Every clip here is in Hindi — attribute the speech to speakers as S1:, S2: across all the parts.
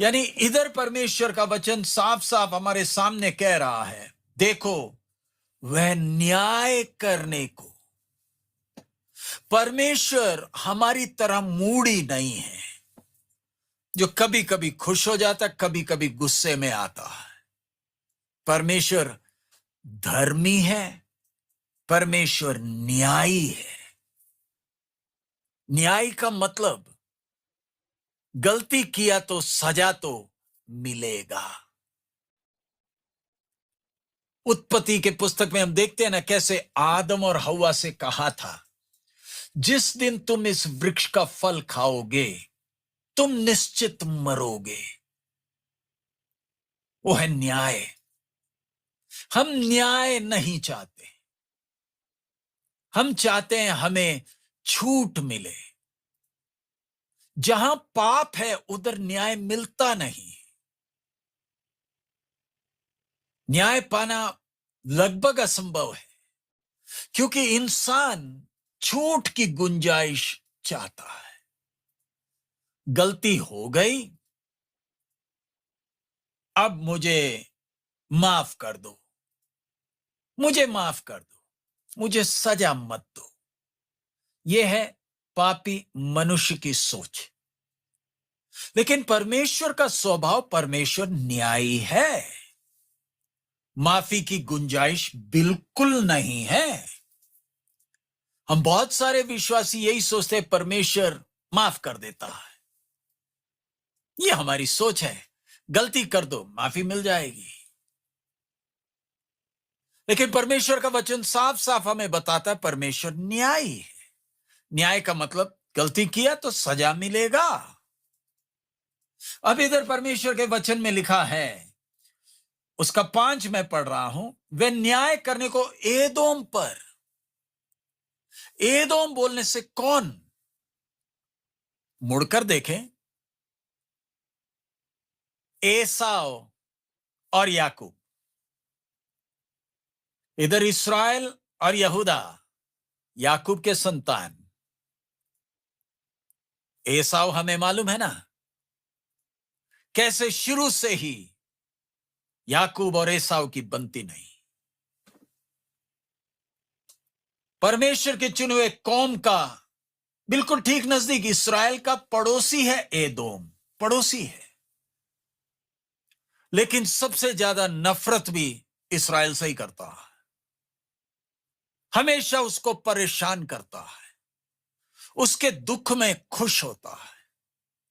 S1: यानी इधर परमेश्वर का वचन साफ साफ हमारे सामने कह रहा है, देखो वह न्याय करने को। परमेश्वर हमारी तरह मूडी नहीं है जो कभी कभी खुश हो जाता, कभी कभी गुस्से में आता है। परमेश्वर धर्मी है, परमेश्वर न्यायी है। न्याय का मतलब गलती किया तो सजा तो मिलेगा। उत्पत्ति के पुस्तक में हम देखते हैं ना, कैसे आदम और हव्वा से कहा था, जिस दिन तुम इस वृक्ष का फल खाओगे तुम निश्चित मरोगे। वो है न्याय। हम न्याय नहीं चाहते, हम चाहते हैं हमें छूट मिले। जहां पाप है उधर न्याय मिलता नहीं। न्याय पाना लगभग असंभव है, क्योंकि इंसान छूट की गुंजाइश चाहता है। गलती हो गई, अब मुझे माफ कर दो, मुझे माफ कर दो, मुझे सजा मत दो। यह है पापी मनुष्य की सोच। लेकिन परमेश्वर का स्वभाव, परमेश्वर न्यायी है। माफी की गुंजाइश बिल्कुल नहीं है। हम बहुत सारे विश्वासी यही सोचते हैं परमेश्वर माफ कर देता है। यह हमारी सोच है, गलती कर दो माफी मिल जाएगी। लेकिन परमेश्वर का वचन साफ साफ हमें बताता है परमेश्वर न्यायी है। न्याय का मतलब गलती किया तो सजा मिलेगा। अब इधर परमेश्वर के वचन में लिखा है, उसका 5 मैं पढ़ रहा हूं, वे न्याय करने को एदोम पर। एदोम बोलने से कौन? मुड़कर देखें, एसाव और याकूब। इधर इस्राएल और यहूदा, याकूब के संतान। एसाव हमें मालूम है ना, कैसे शुरू से ही याकूब और एसाव की बनती नहीं। परमेश्वर के चुने हुए कौम का बिल्कुल ठीक नजदीक इस्राएल का पड़ोसी है एदोम, पड़ोसी है। लेकिन सबसे ज्यादा नफरत भी इस्राएल से ही करता है, हमेशा उसको परेशान करता है, उसके दुख में खुश होता है।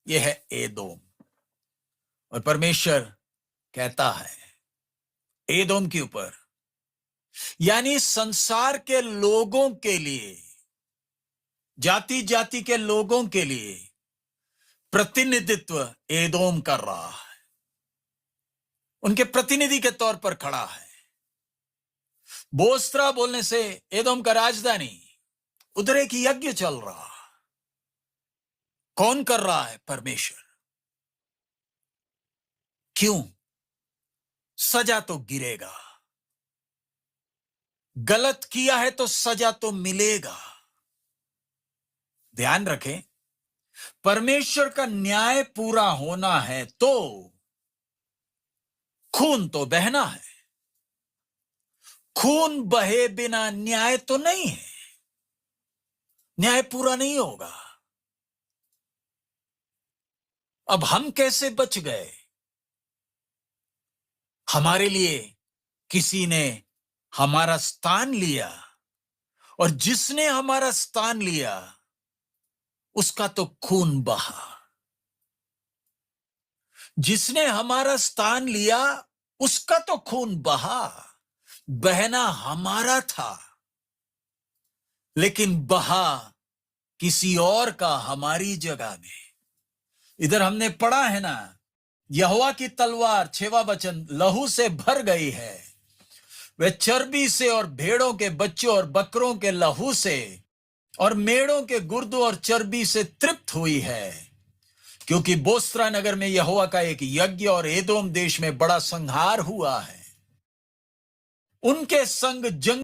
S1: यह है एदोम। और परमेश्वर कहता है एदोम के ऊपर, यानी संसार के लोगों के लिए, जाति जाति के लोगों के लिए प्रतिनिधित्व एदोम कर रहा है, उनके प्रतिनिधि के तौर पर खड़ा है। बोस्त्रा बोलने से एदोम का राजधानी, उधर एक यज्ञ चल रहा। कौन कर रहा है? परमेश्वर। क्यों? सजा तो गिरेगा। गलत किया है तो सजा तो मिलेगा। ध्यान रखें, परमेश्वर का न्याय पूरा होना है तो खून तो बहना है। खून बहे बिना न्याय तो नहीं है, न्याय पूरा नहीं होगा। अब हम कैसे बच गए? हमारे लिए किसी ने हमारा स्थान लिया, और जिसने हमारा स्थान लिया उसका तो खून बहा। जिसने हमारा स्थान लिया उसका तो खून बहा। बहना हमारा था, लेकिन बहा किसी और का हमारी जगह में। इधर हमने पढ़ा है ना, यहोवा की तलवार, 6वां वचन, लहू से भर गई है। वे चर्बी से और भेड़ों के बच्चों और बकरों के लहू से और मेढ़ों के गुर्दों और चर्बी से तृप्त हुई है, क्योंकि बोस्त्रा नगर में यहोवा का एक यज्ञ और एदोम देश में बड़ा संहार हुआ है। उनके संग जंग